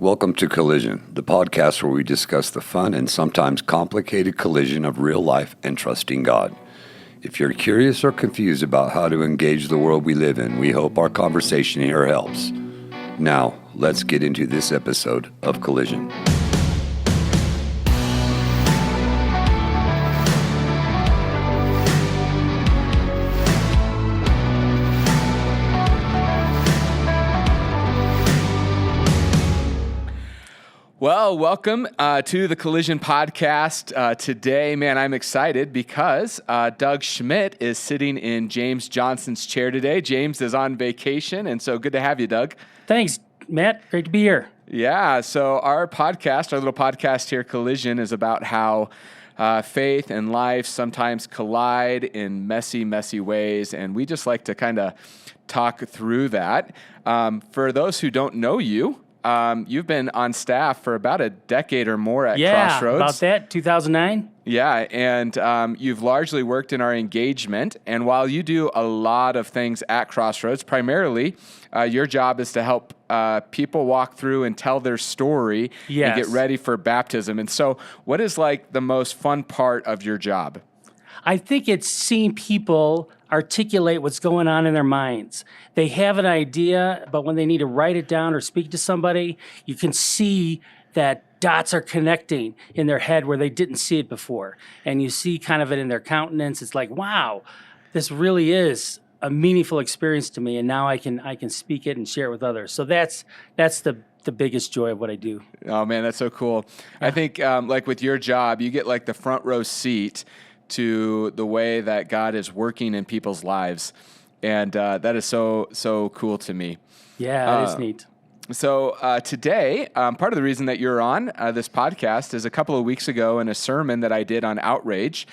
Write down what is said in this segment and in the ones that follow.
Welcome to Collision, the podcast where we discuss the fun and sometimes complicated collision of real life and trusting God. If you're curious or confused about how to engage the world we live in, we hope our conversation here helps. Now, let's get into this episode of Collision. Well, welcome to the Collision Podcast. Today, man, I'm excited because Doug Schmidt is sitting in James Johnson's chair today. James is on vacation, and so good to have you, Doug. Thanks, Matt. Great to be here. Yeah, so our little podcast here, Collision, is about how faith and life sometimes collide in messy, messy ways, and we just like to kind of talk through that. For those who don't know you, you've been on staff for about a decade or more at Crossroads. Yeah, about that, 2009. Yeah, and you've largely worked in our engagement. And while you do a lot of things at Crossroads, primarily your job is to help people walk through and tell their story and get ready for baptism. And so what is like the most fun part of your job? I think it's seeing people articulate what's going on in their minds. They have an idea, but when they need to write it down or speak to somebody, you can see that dots are connecting in their head where they didn't see it before. And you see kind of it in their countenance. It's like, wow, this really is a meaningful experience to me, and now I can speak it and share it with others. So that's the biggest joy of what I do. Oh man, that's so cool. Yeah. I think like with your job, you get like the front row seat to the way that God is working in people's lives. And that is so cool to me. Yeah, that is neat. So today, part of the reason that you're on this podcast is a couple of weeks ago in a sermon that I did on outrage,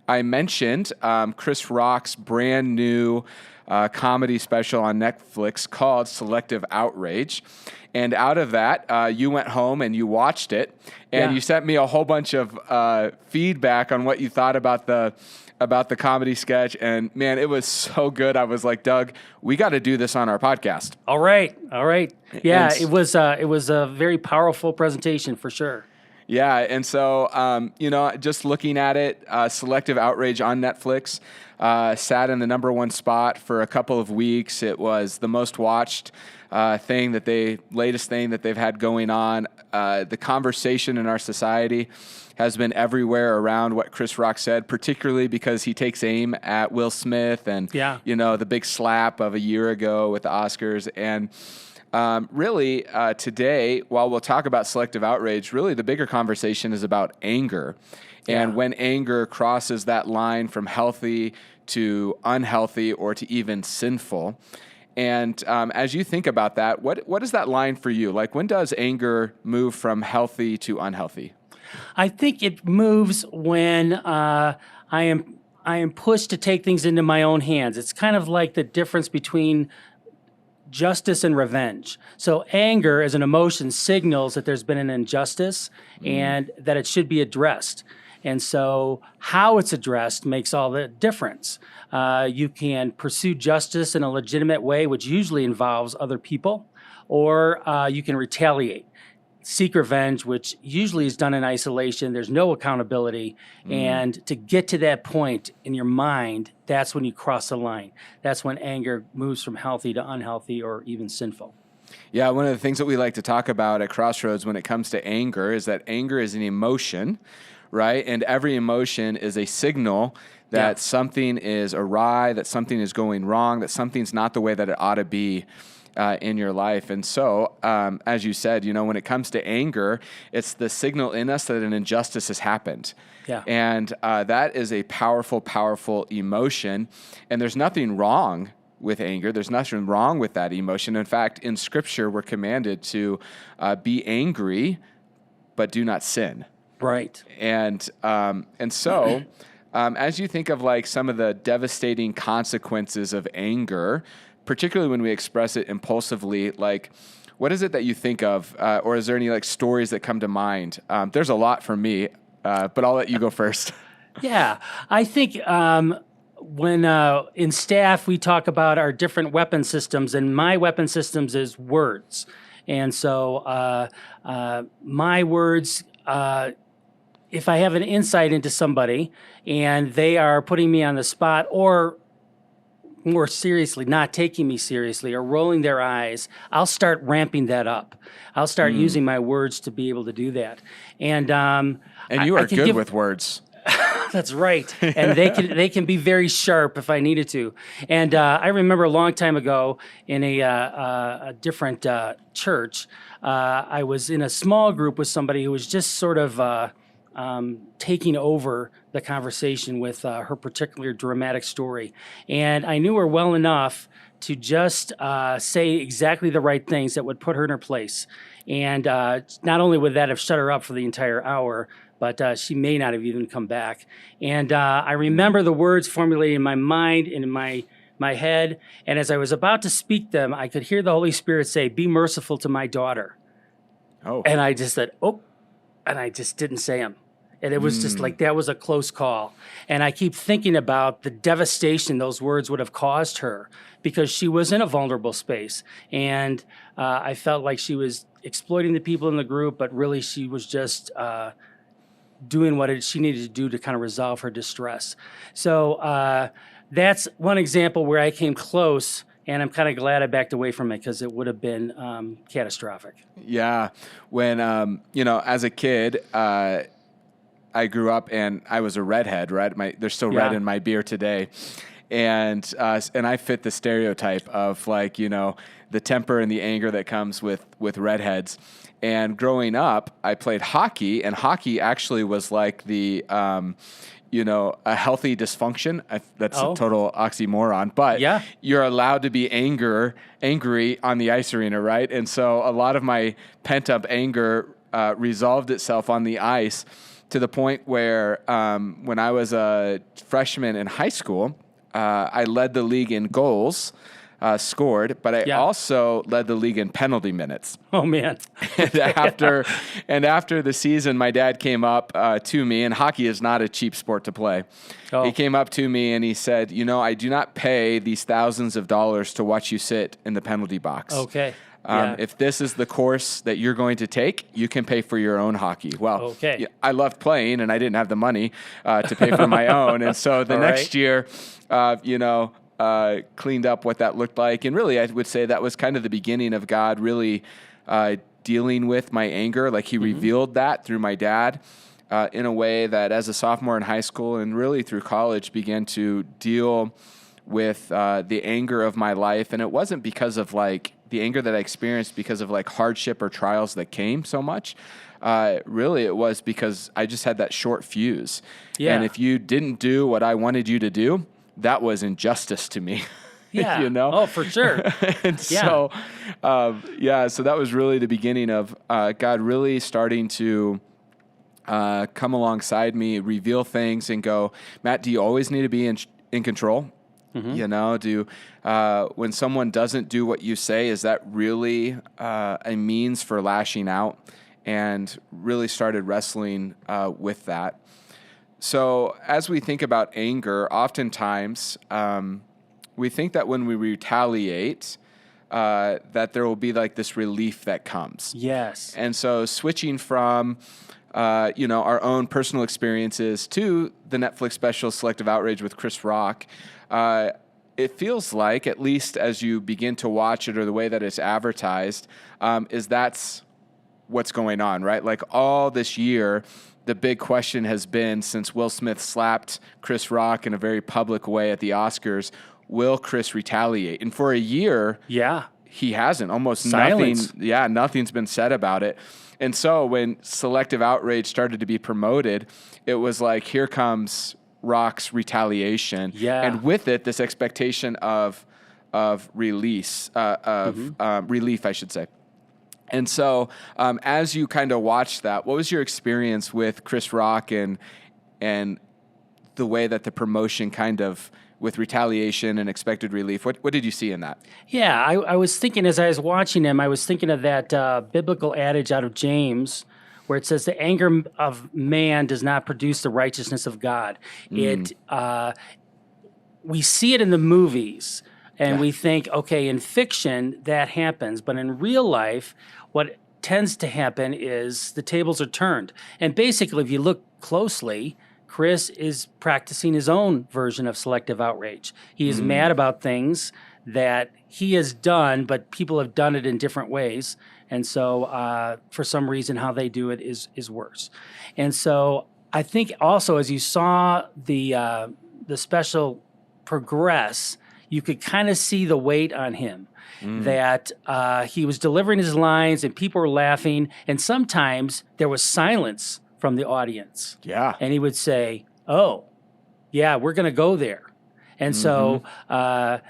I mentioned Chris Rock's brand new comedy special on Netflix called Selective Outrage. And out of that, you went home and you watched it, and you sent me a whole bunch of feedback on what you thought about the comedy sketch. And man, it was so good. I was like, Doug, we got to do this on our podcast. All right. Yeah, it was a very powerful presentation for sure. Yeah, and so, just looking at it, Selective Outrage on Netflix sat in the number one spot for a couple of weeks. It was the most watched latest thing that they've had going on. The conversation in our society has been everywhere around what Chris Rock said, particularly because he takes aim at Will Smith and, the big slap of a year ago with the Oscars. And really, today, while we'll talk about selective outrage, really the bigger conversation is about anger. And when anger crosses that line from healthy to unhealthy or to even sinful. And as you think about that, what is that line for you? Like, when does anger move from healthy to unhealthy? I think it moves when I am pushed to take things into my own hands. It's kind of like the difference between justice and revenge. So anger as an emotion signals that there's been an injustice and that it should be addressed. And so how it's addressed makes all the difference. You can pursue justice in a legitimate way, which usually involves other people, or you can retaliate. Seek revenge, which usually is done in isolation. There's no accountability. And to get to that point in your mind, that's when you cross the line. That's when anger moves from healthy to unhealthy or even sinful. Yeah, one of the things that we like to talk about at Crossroads when it comes to anger is that anger is an emotion, right? And every emotion is a signal that something is awry, that something is going wrong, that something's not the way that it ought to be in your life. And so, as you said, when it comes to anger, it's the signal in us that an injustice has happened. Yeah. And that is a powerful, powerful emotion. And there's nothing wrong with anger. There's nothing wrong with that emotion. In fact, in Scripture, we're commanded to be angry, but do not sin. Right. And so, as you think of like some of the devastating consequences of anger, particularly when we express it impulsively, like, what is it that you think of, or is there any like stories that come to mind? There's a lot for me, but I'll let you go first. Yeah, I think when in staff we talk about our different weapon systems, and my weapon systems is words. And so my words, if I have an insight into somebody and they are putting me on the spot, or more seriously, not taking me seriously, or rolling their eyes, I'll start ramping that up. I'll start using my words to be able to do that. And you I are can good give- with words. That's right, and they can be very sharp if I needed to. And I remember a long time ago in a different church, I was in a small group with somebody who was just sort of taking over the conversation with her particular dramatic story, and I knew her well enough to just say exactly the right things that would put her in her place. And not only would that have shut her up for the entire hour, but she may not have even come back. And I remember the words formulated in my mind and in my head. And as I was about to speak them, I could hear the Holy Spirit say, "Be merciful to my daughter." Oh. And I just said, "Oh," and I just didn't say them. And it was just like, that was a close call. And I keep thinking about the devastation those words would have caused her, because she was in a vulnerable space. And I felt like she was exploiting the people in the group, but really she was just doing what she needed to do to kind of resolve her distress. So that's one example where I came close, and I'm kind of glad I backed away from it, because it would have been catastrophic. Yeah. When, as a kid, I grew up and I was a redhead, right? There's still red in my beer today. And I fit the stereotype of, like, the temper and the anger that comes with redheads. And growing up, I played hockey, and hockey actually was like the, a healthy dysfunction. That's a total oxymoron, but you're allowed to be angry on the ice arena, right? And so a lot of my pent up anger resolved itself on the ice, to the point where when I was a freshman in high school, I led the league in goals scored, but I also led the league in penalty minutes. Oh, man. and after the season, my dad came up to me, and hockey is not a cheap sport to play. Oh. He came up to me and he said, I do not pay these thousands of dollars to watch you sit in the penalty box. Okay. If this is the course that you're going to take, you can pay for your own hockey. Well, I loved playing, and I didn't have the money to pay for my own. And so the next year, cleaned up what that looked like. And really, I would say that was kind of the beginning of God really dealing with my anger. Like, he revealed that through my dad in a way that, as a sophomore in high school and really through college, began to deal with the anger of my life. And it wasn't because of, like, the anger that I experienced because of, like, hardship or trials that came so much. Really, it was because I just had that short fuse. Yeah. And if you didn't do what I wanted you to do, that was injustice to me. Yeah. Oh, for sure. And so that was really the beginning of God really starting to come alongside me, reveal things, and go, Matt, do you always need to be in control? When someone doesn't do what you say, is that really a means for lashing out? And really started wrestling with that. So as we think about anger, oftentimes we think that when we retaliate, that there will be, like, this relief that comes. Yes. And so switching from our own personal experiences to the Netflix special Selective Outrage with Chris Rock, it feels like, at least as you begin to watch it, or the way that it's advertised, is that's what's going on, right? Like, all this year, the big question has been, since Will Smith slapped Chris Rock in a very public way at the Oscars, will Chris retaliate? And for a year, he hasn't. Almost Silence. Nothing's been said about it. And so when Selective Outrage started to be promoted, it was like, here comes Rock's retaliation. Yeah. And with it, this expectation of relief, I should say. And so as you kind of watched that, what was your experience with Chris Rock and the way that the promotion kind of, with retaliation and expected relief, what did you see in that? Yeah, I was thinking, as I was watching him, I was thinking of that biblical adage out of James, where it says the anger of man does not produce the righteousness of God. We see it in the movies. And we think, okay, in fiction, that happens. But in real life, what tends to happen is the tables are turned. And basically, if you look closely, Chris is practicing his own version of selective outrage. He is mad about things that he has done, but people have done it in different ways. And so for some reason, how they do it is worse. And so I think also as you saw the special progress, you could kind of see the weight on him, that he was delivering his lines and people were laughing. And sometimes there was silence from the audience. Yeah. And he would say, oh, yeah, we're going to go there. And so, the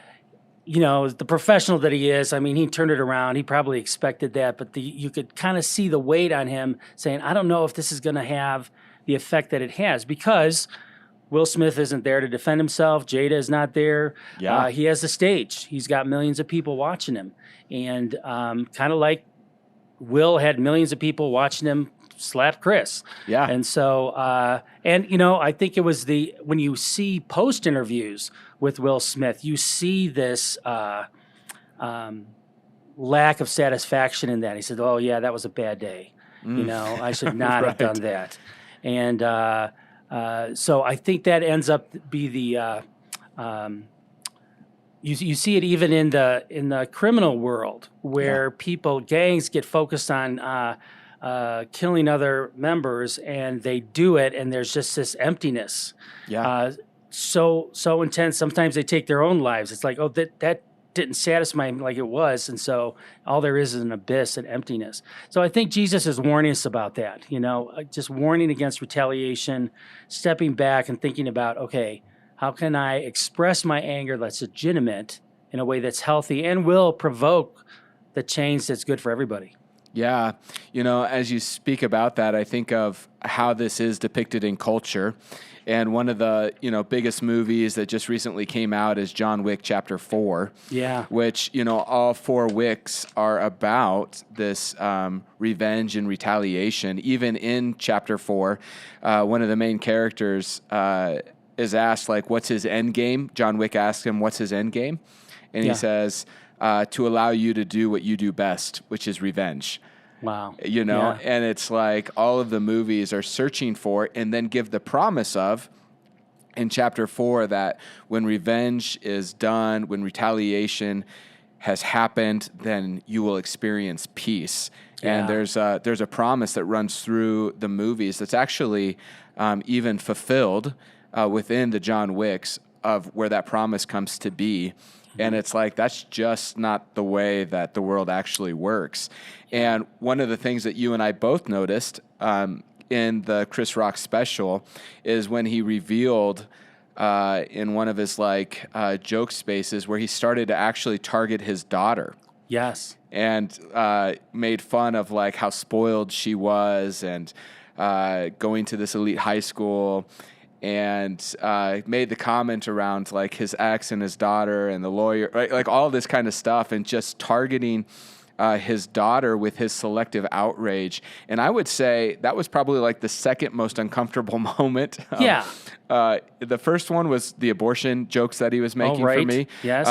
professional that he is, I mean, he turned it around. He probably expected that. But you could kind of see the weight on him saying, I don't know if this is going to have the effect that it has, because Will Smith isn't there to defend himself. Jada is not there. Yeah. He has the stage. He's got millions of people watching him. And kind of like Will had millions of people watching him slap Chris. Yeah. And so, I think it was when you see post interviews with Will Smith, you see this lack of satisfaction in that. He said, oh, yeah, that was a bad day. I should not have done that. And so I think that ends up be the you see it even in the criminal world, where gangs get focused on killing other members, and they do it, and there's just this emptiness. Yeah. So intense. Sometimes they take their own lives. It's like, oh, that didn't satisfy me like it was, and so all there is an abyss and emptiness. So I think Jesus is warning us about that. Just warning against retaliation, stepping back and thinking about, okay, how can I express my anger that's legitimate in a way that's healthy and will provoke the change that's good for everybody? Yeah. As you speak about that, I think of how this is depicted in culture. And one of the, biggest movies that just recently came out is John Wick Chapter 4. Yeah. Which, all 4 Wicks are about this revenge and retaliation. Even in Chapter 4, one of the main characters is asked, like, what's his end game? John Wick asks him, what's his end game? And he says, to allow you to do what you do best, which is revenge. Wow. And it's like all of the movies are searching for and then give the promise of, in Chapter 4, that when revenge is done, when retaliation has happened, then you will experience peace. Yeah. And there's a promise that runs through the movies that's actually even fulfilled within the John Wicks, of where that promise comes to be. And it's like, that's just not the way that the world actually works. And one of the things that you and I both noticed in the Chris Rock special is when he revealed in one of his joke spaces where he started to actually target his daughter. Yes. And made fun of how spoiled she was, and going to this elite high school, and made the comment around his ex and his daughter and the lawyer, right? All this kind of stuff, and just targeting his daughter with his selective outrage. And I would say that was probably the second most uncomfortable moment. Yeah. The first one was the abortion jokes that he was making right. for me. Yes.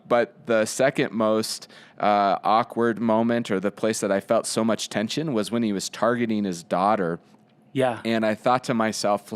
But the second most awkward moment, or the place that I felt so much tension, was when he was targeting his daughter. Yeah. And I thought to myself,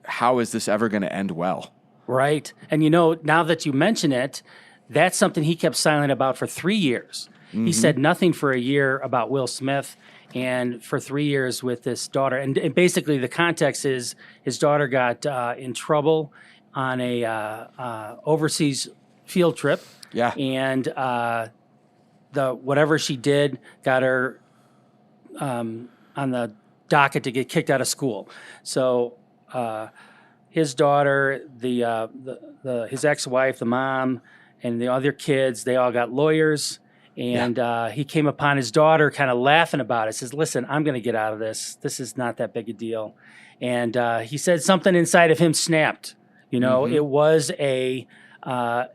how is this ever going to end well? Right. And now that you mention it, that's something he kept silent about for 3 years. He said nothing for a year about Will Smith, and for 3 years with this daughter. And basically the context is his daughter got in trouble on a overseas field trip. Yeah. And whatever she did got her on the docket to get kicked out of school. So his daughter, his ex-wife, the mom, and the other kids, they all got lawyers. And he came upon his daughter kind of laughing about it. Says, listen, I'm going to get out of this. This is not that big a deal. And he said something inside of him snapped. It was I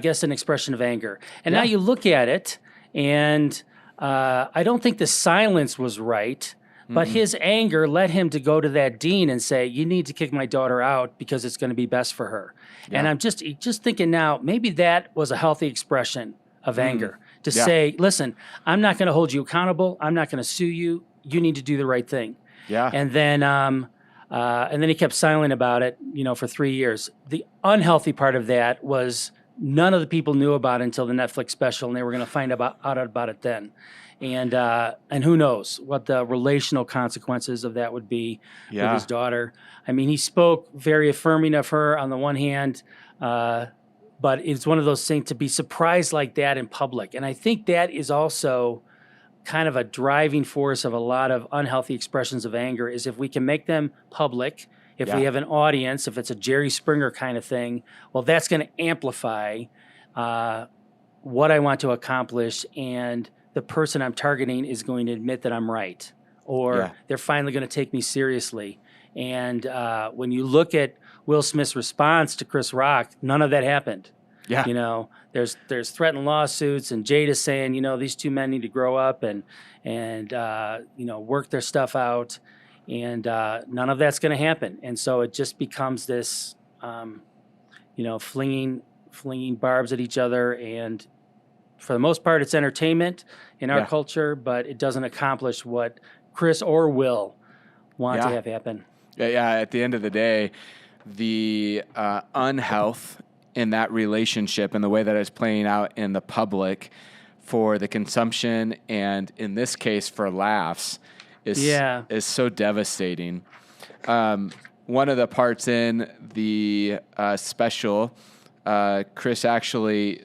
guess, an expression of anger. And now you look at it, and I don't think the silence was right, But his anger led him to go to that dean and say, "You need to kick my daughter out because it's going to be best for her." And I'm just thinking now, maybe that was a healthy expression of anger to say, "Listen, I'm not going to hold you accountable. I'm not going to sue you. You need to do the right thing." Yeah. And then he kept silent about it, for 3 years. The unhealthy part of that was none of the people knew about it until the Netflix special, and they were going to find out about it then. And who knows what the relational consequences of that would be with his daughter. I mean, he spoke very affirming of her on the one hand, but it's one of those things to be surprised like that in public. And I think that is also kind of a driving force of a lot of unhealthy expressions of anger is if we can make them public, if we have an audience, if it's a Jerry Springer kind of thing, well, that's going to amplify what I want to accomplish, and the person I'm targeting is going to admit that I'm right, or they're finally going to take me seriously. And when you look at Will Smith's response to Chris Rock, none of that happened. Yeah. There's threatened lawsuits, and Jada's saying, these two men need to grow up and work their stuff out, and none of that's going to happen. And so it just becomes this, flinging barbs at each other, and for the most part, it's entertainment in our culture, but it doesn't accomplish what Chris or Will want to have happen. Yeah. At the end of the day, the unhealth in that relationship and the way that it's playing out in the public for the consumption and in this case for laughs is so devastating. One of the parts in the special, Chris actually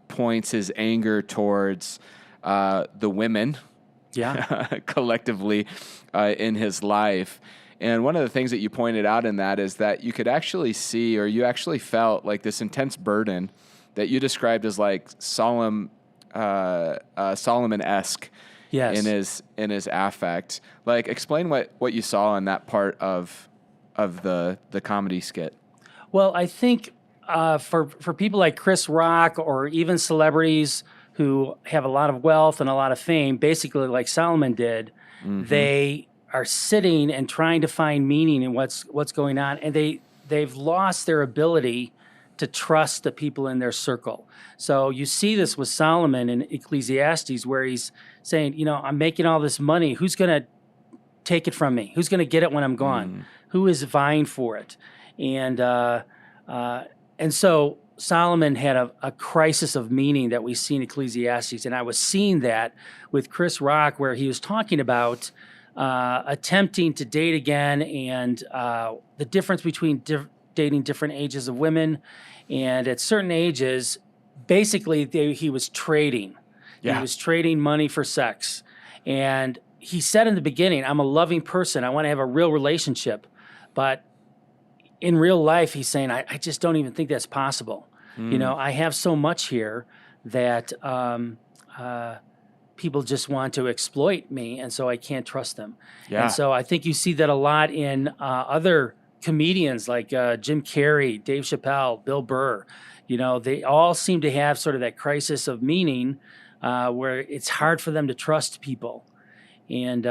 points his anger towards the women collectively in his life. And one of the things that you pointed out in that is that you could actually see, or you actually felt like this intense burden that you described as like Solomon-esque in his affect. Like, explain what you saw in that part of the comedy skit. Well, I think for people like Chris Rock or even celebrities who have a lot of wealth and a lot of fame, basically like Solomon did, they are sitting and trying to find meaning in what's going on, and they've lost their ability to trust the people in their circle. So you see this with Solomon in Ecclesiastes, where he's saying, I'm making all this money. Who's going to take it from me? Who's going to get it when I'm gone? Who is vying for it? And so Solomon had a crisis of meaning that we see in Ecclesiastes, and I was seeing that with Chris Rock, where he was talking about attempting to date again, and the difference between dating different ages of women. And at certain ages, basically he was trading. He was trading money for sex. And he said in the beginning, I'm a loving person. I want to have a real relationship. But in real life, he's saying, I just don't even think that's possible. I have so much here that people just want to exploit me, and so I can't trust them. And so I think you see that a lot in other comedians like Jim Carrey, Dave Chappelle, Bill Burr. They all seem to have sort of that crisis of meaning where it's hard for them to trust people. And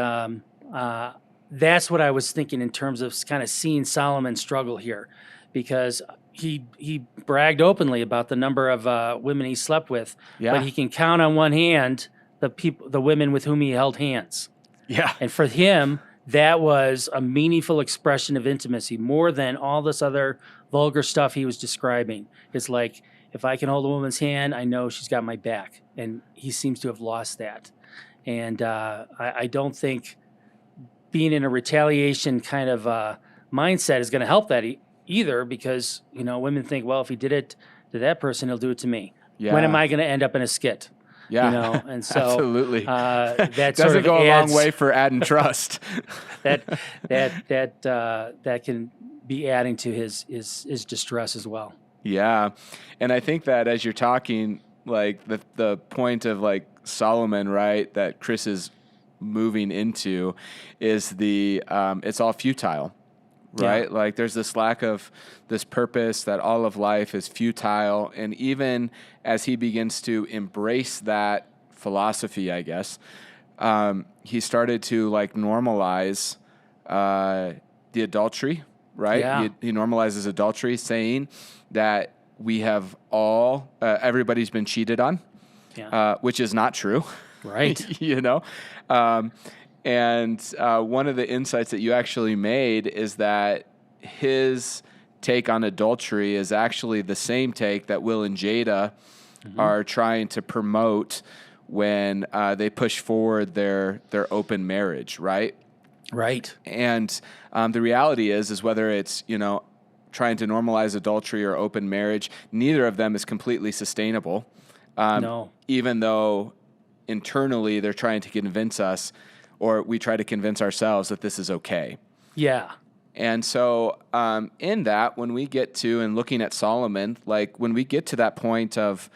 that's what I was thinking in terms of kind of seeing Solomon struggle here, because he bragged openly about the number of women he slept with, but he can count on one hand the women with whom he held hands. And for him, that was a meaningful expression of intimacy, more than all this other vulgar stuff he was describing. It's like, if I can hold a woman's hand, I know she's got my back. And he seems to have lost that. And I don't think being in a retaliation kind of mindset is going to help that either, because, women think, well, if he did it to that person, he'll do it to me. When am I going to end up in a skit? And so absolutely. That doesn't sort of go a adds, long way for adding trust. that can be adding to his distress as well. Yeah, and I think that as you're talking, like the point of like Solomon, right, that Chris is moving into, is the it's all futile. Right? Like there's this lack of this purpose, that all of life is futile. And even as he begins to embrace that philosophy, I guess, he started to like normalize the adultery, right? Yeah. He normalizes adultery, saying that we have all, everybody's been cheated on, which is not true. Right. You know? And one of the insights that you actually made is that his take on adultery is actually the same take that Will and Jada are trying to promote when they push forward their open marriage, right? Right. And the reality is whether it's, trying to normalize adultery or open marriage, neither of them is completely sustainable. No. Even though internally they're trying to convince us, or we try to convince ourselves that this is okay. Yeah. And so in that, when we get to, and looking at Solomon, like when we get to that point of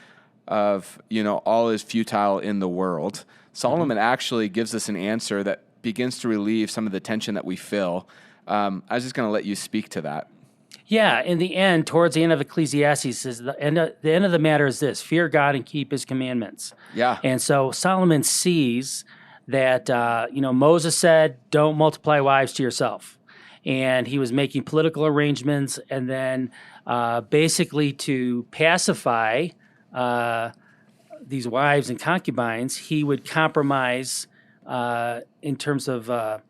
all is futile in the world, Solomon actually gives us an answer that begins to relieve some of the tension that we feel. I was just going to let you speak to that. Yeah, in the end, towards the end of Ecclesiastes, says the end of the matter is this: fear God and keep His commandments. Yeah. And so Solomon sees that Moses said, "Don't multiply wives to yourself," and he was making political arrangements, and then basically to pacify these wives and concubines, he would compromise in terms of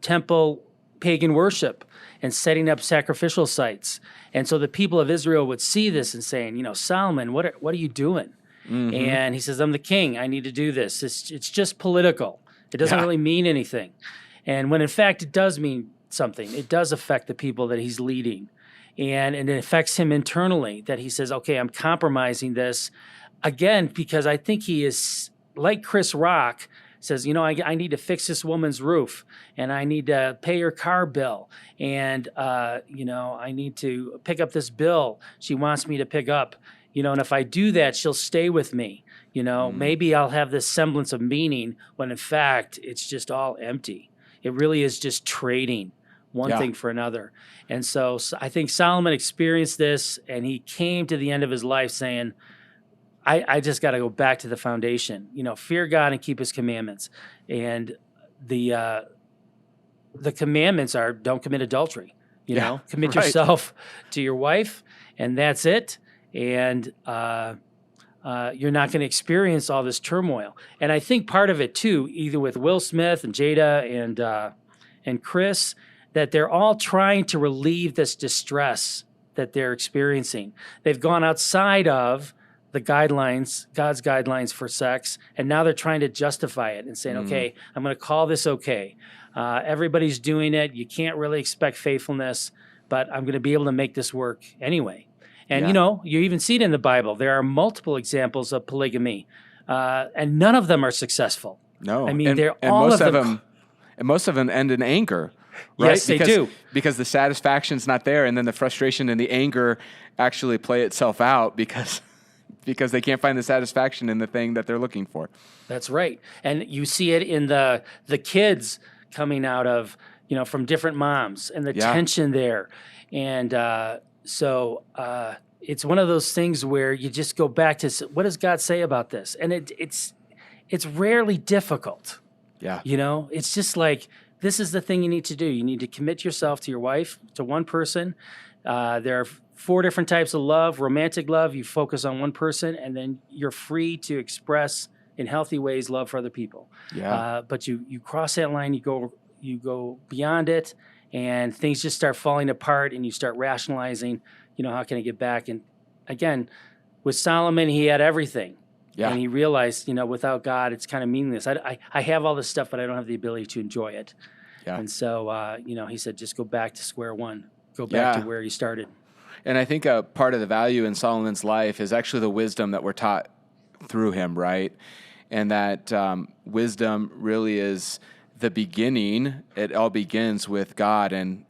temple pagan worship and setting up sacrificial sites. And so the people of Israel would see this and saying, Solomon, what are you doing? And he says, I'm the king. I need to do this. It's just political. It doesn't really mean anything. And when in fact it does mean something. It does affect the people that he's leading. And it affects him internally, that he says, okay, I'm compromising this. Again, because I think he is, like Chris Rock, says, I need to fix this woman's roof, and I need to pay her car bill, and I need to pick up this bill she wants me to pick up, and if I do that, she'll stay with me. Maybe I'll have this semblance of meaning when in fact it's just all empty. It really is just trading one thing for another. And so I think Solomon experienced this, and he came to the end of his life saying, I just got to go back to the foundation, fear God and keep His commandments. And the commandments are don't commit adultery, commit yourself to your wife, and that's it. And you're not going to experience all this turmoil. And I think part of it too, either with Will Smith and Jada and Chris, that they're all trying to relieve this distress that they're experiencing. They've gone outside of the guidelines, God's guidelines for sex, and now they're trying to justify it and saying, okay, I'm going to call this okay. Everybody's doing it. You can't really expect faithfulness, but I'm going to be able to make this work anyway. And, you even see it in the Bible. There are multiple examples of polygamy, and none of them are successful. No. I mean, and most of them and most of them end in anger, right? Yes, they do. Because the satisfaction's not there, and then the frustration and the anger actually play itself out because they can't find the satisfaction in the thing that they're looking for. That's right. And you see it in the kids coming out of, from different moms, and the tension there. And so it's one of those things where you just go back to, what does God say about this? And it's rarely difficult. Yeah. It's just like, this is the thing you need to do. You need to commit yourself to your wife, to one person. There are 4 different types of love. Romantic love, you focus on one person, and then you're free to express in healthy ways love for other people. Yeah. But you cross that line, you go beyond it, and things just start falling apart, and you start rationalizing, how can I get back? And again, with Solomon, he had everything. Yeah. And he realized, without God, it's kind of meaningless. I have all this stuff, but I don't have the ability to enjoy it. Yeah. And so, he said, just go back to square one. Go back to where you started. And I think a part of the value in Solomon's life is actually the wisdom that we're taught through him, right? And that wisdom really is the beginning. It all begins with God and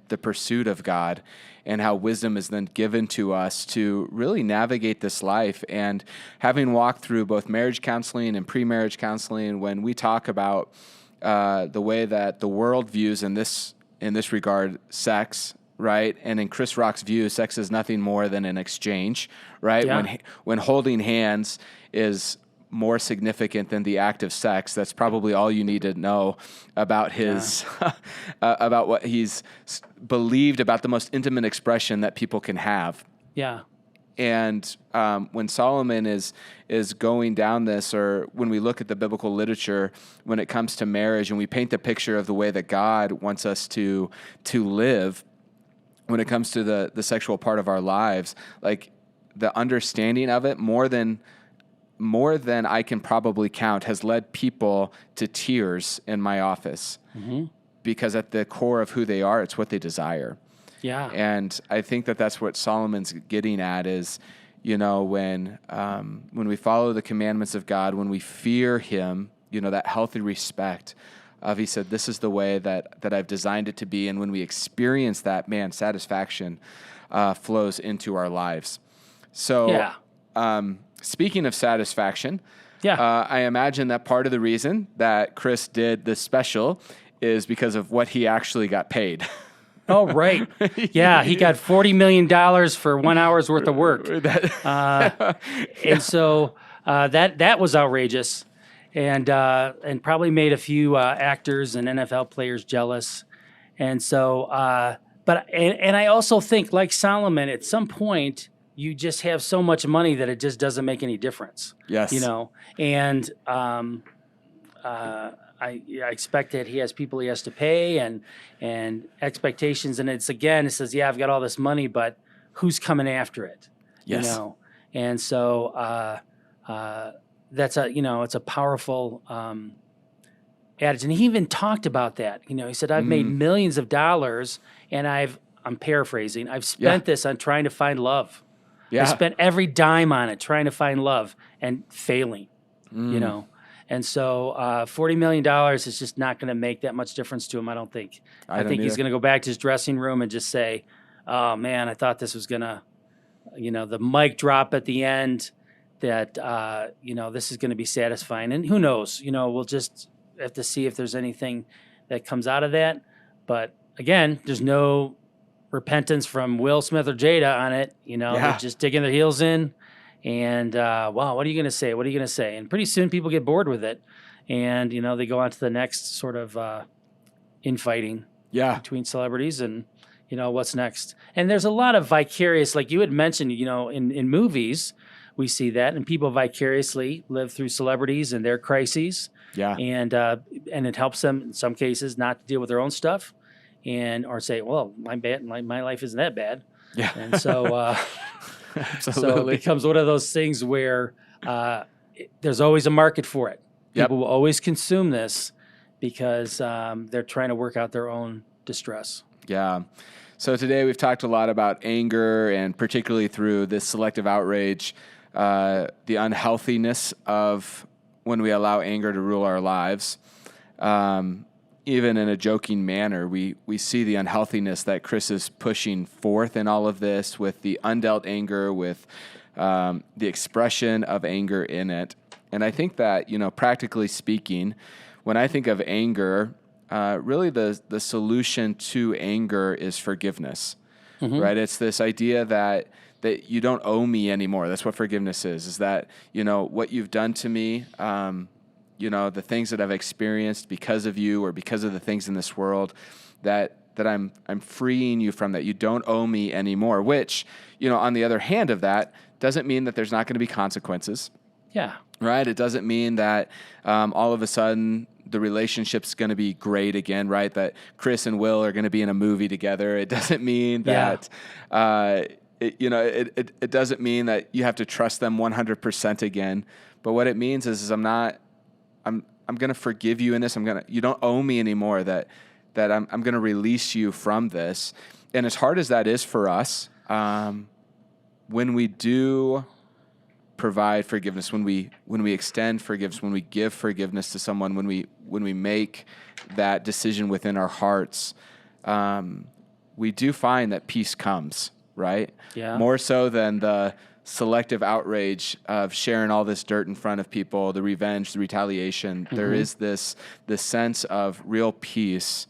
the pursuit of God, and how wisdom is then given to us to really navigate this life. And having walked through both marriage counseling and pre-marriage counseling, when we talk about the way that the world views in this regard sex, right? And in Chris Rock's view, sex is nothing more than an exchange, right? Yeah. When holding hands is more significant than the act of sex. That's probably all you need to know about his, about what he's believed about the most intimate expression that people can have. Yeah. And when Solomon is going down this, or when we look at the biblical literature, when it comes to marriage, and we paint the picture of the way that God wants us to live, when it comes to the sexual part of our lives, like the understanding of it, more than I can probably count, has led people to tears in my office, because at the core of who they are, it's what they desire. Yeah. And I think that that's what Solomon's getting at is, when we follow the commandments of God, when we fear him, that healthy respect of, he said, this is the way that I've designed it to be. And when we experience that, man, satisfaction flows into our lives. So speaking of satisfaction, I imagine that part of the reason that Chris did this special is because of what he actually got paid. Oh, right. Yeah, he got $40 million for 1 hour's worth of work. And so that was outrageous, and probably made a few actors and NFL players jealous. And so, but I also think, like Solomon, at some point, you just have so much money that it just doesn't make any difference. Yes. And I expect that he has people he has to pay and expectations. And it says, yeah, I've got all this money, but who's coming after it? Yes. And so that's it's a powerful adage. And he even talked about that. He said, I've made millions of dollars, and I'm paraphrasing, I've spent this on trying to find love. I spent every dime on it trying to find love and failing, And so $40 million is just not going to make that much difference to him, I don't think. I think he's going to go back to his dressing room and just say, oh, man, I thought this was going to, the mic drop at the end, that, this is going to be satisfying. And who knows? We'll just have to see if there's anything that comes out of that. But, again, there's no repentance from Will Smith or Jada on it. They're just digging their heels in. And, wow, what are you going to say? What are you going to say? And pretty soon people get bored with it. And, they go on to the next sort of infighting between celebrities and, what's next. And there's a lot of vicarious, like you had mentioned, in movies, we see that. And people vicariously live through celebrities and their crises. Yeah. And it helps them, in some cases, not to deal with their own stuff or say, well, my life isn't that bad. Yeah. And so... So it becomes one of those things where there's always a market for it. People will always consume this because they're trying to work out their own distress. Yeah. So today we've talked a lot about anger, and particularly through this selective outrage, the unhealthiness of when we allow anger to rule our lives. Even in a joking manner, we see the unhealthiness that Chris is pushing forth in all of this, with the undealt anger, with the expression of anger in it. And I think that, practically speaking, when I think of anger, really the solution to anger is forgiveness, right? It's this idea that you don't owe me anymore. That's what forgiveness is that, what you've done to me, the things that I've experienced because of you or because of the things in this world, that I'm freeing you from that. You don't owe me anymore, which, on the other hand of that, doesn't mean that there's not going to be consequences. Yeah. Right? It doesn't mean that all of a sudden the relationship's going to be great again, right? That Chris and Will are going to be in a movie together. It doesn't mean that, it doesn't mean that you have to trust them 100% again. But what it means is I'm going to forgive you in this. You don't owe me anymore, that I'm going to release you from this. And as hard as that is for us, when we do provide forgiveness, when we extend forgiveness, when we give forgiveness to someone, when we make that decision within our hearts, we do find that peace comes, right? Yeah. More so than the selective outrage of sharing all this dirt in front of people, the revenge, the retaliation. Mm-hmm. There is this sense of real peace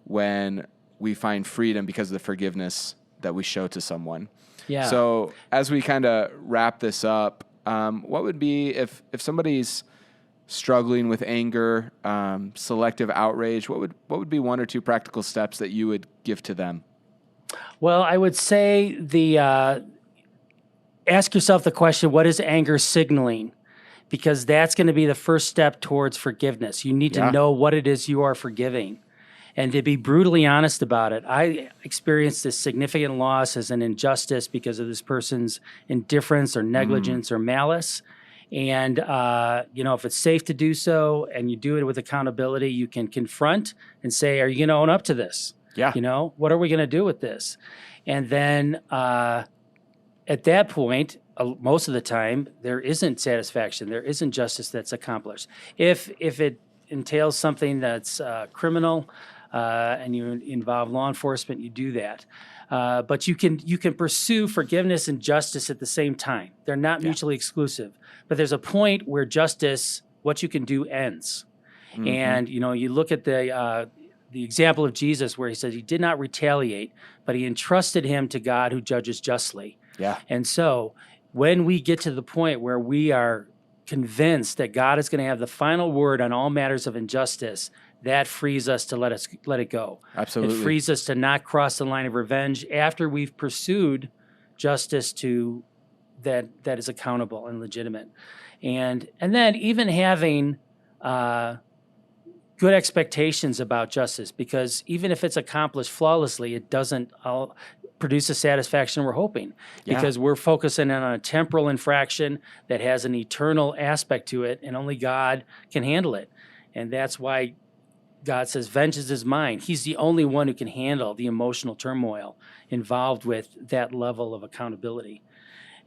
when we find freedom because of the forgiveness that we show to someone. Yeah. So as we kind of wrap this up, what would be, if somebody's struggling with anger, selective outrage, what would be one or two practical steps that you would give to them? Well, I would say ask yourself the question, what is anger signaling? Because that's going to be the first step towards forgiveness. You need to know what it is you are forgiving. And to be brutally honest about it, I experienced this significant loss as an injustice because of this person's indifference or negligence or malice. And, if it's safe to do so and you do it with accountability, you can confront and say, are you going to own up to this? Yeah. What are we going to do with this? And then at that point, most of the time, there isn't satisfaction. There isn't justice that's accomplished. If it entails something that's criminal and you involve law enforcement, you do that. But you can pursue forgiveness and justice at the same time. They're not mutually exclusive. But there's a point where justice, what you can do, ends. Mm-hmm. And you look at the example of Jesus where he says he did not retaliate, but he entrusted him to God who judges justly. Yeah. And so when we get to the point where we are convinced that God is going to have the final word on all matters of injustice, that frees us to let it go. Absolutely. It frees us to not cross the line of revenge after we've pursued justice to that is accountable and legitimate. And then even having good expectations about justice, because even if it's accomplished flawlessly, it doesn't produce the satisfaction we're hoping, because we're focusing on a temporal infraction that has an eternal aspect to it, and only God can handle it. And that's why God says, vengeance is mine. He's the only one who can handle the emotional turmoil involved with that level of accountability.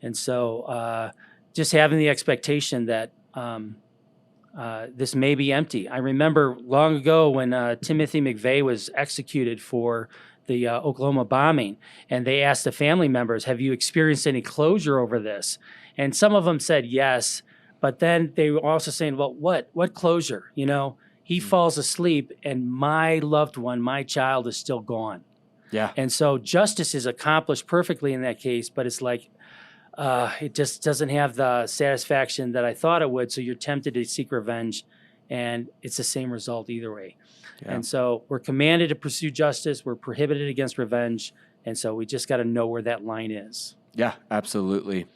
And so just having the expectation that this may be empty. I remember long ago when Timothy McVeigh was executed for the Oklahoma bombing, and they asked the family members, have you experienced any closure over this? And some of them said yes, but then they were also saying, well, what closure? He falls asleep and my loved one, my child, is still gone. Yeah. And so justice is accomplished perfectly in that case, but it's like, it just doesn't have the satisfaction that I thought it would. So you're tempted to seek revenge, and it's the same result either way. Yeah. And so we're commanded to pursue justice. We're prohibited against revenge. And so we just got to know where that line is. Yeah, absolutely.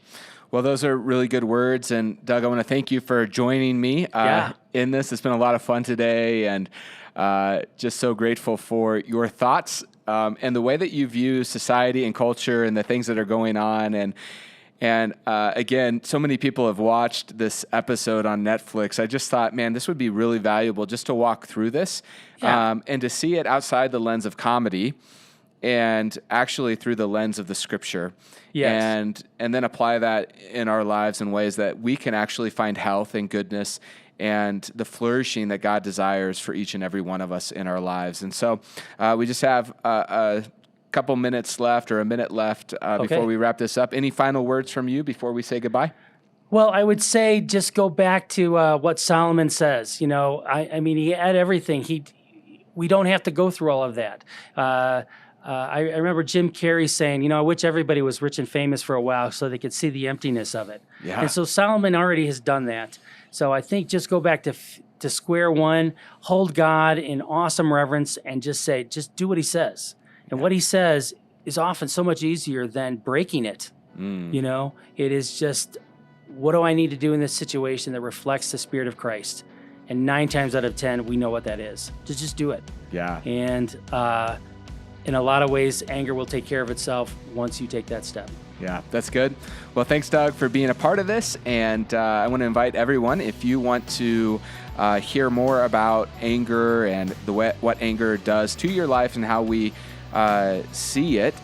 Well, those are really good words. And Doug, I want to thank you for joining me in this. It's been a lot of fun today, and just so grateful for your thoughts and the way that you view society and culture and the things that are going on. And again, so many people have watched this episode on Netflix. I just thought, man, this would be really valuable just to walk through this and to see it outside the lens of comedy and actually through the lens of the Scripture. Yes. And then apply that in our lives in ways that we can actually find health and goodness and the flourishing that God desires for each and every one of us in our lives. And so we just have a couple minutes left, or a minute left before we wrap this up. Any final words from you before we say goodbye? Well, I would say just go back to what Solomon says. I mean, he had everything. We don't have to go through all of that. I remember Jim Carrey saying, I wish everybody was rich and famous for a while so they could see the emptiness of it. Yeah. And so Solomon already has done that. So I think just go back to square one, hold God in awesome reverence, and just do what he says. And what he says is often so much easier than breaking it. It is just, what do I need to do in this situation that reflects the Spirit of Christ? And 9 times out of 10, we know what that is. Just do it. Yeah. And in a lot of ways, anger will take care of itself once you take that step. Yeah, that's good. Well, thanks, Doug, for being a part of this. And I want to invite everyone, if you want to hear more about anger and what anger does to your life and how we see it.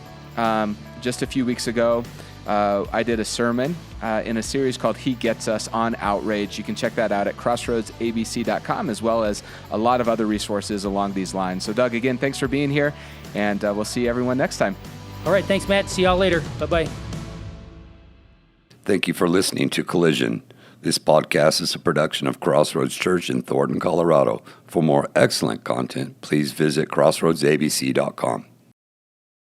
Just a few weeks ago, I did a sermon in a series called He Gets Us on Outrage. You can check that out at crossroadsabc.com, as well as a lot of other resources along these lines. So, Doug, again, thanks for being here, and we'll see everyone next time. All right, thanks, Matt. See y'all later. Bye-bye. Thank you for listening to Collision. This podcast is a production of Crossroads Church in Thornton, Colorado. For more excellent content, please visit crossroadsabc.com.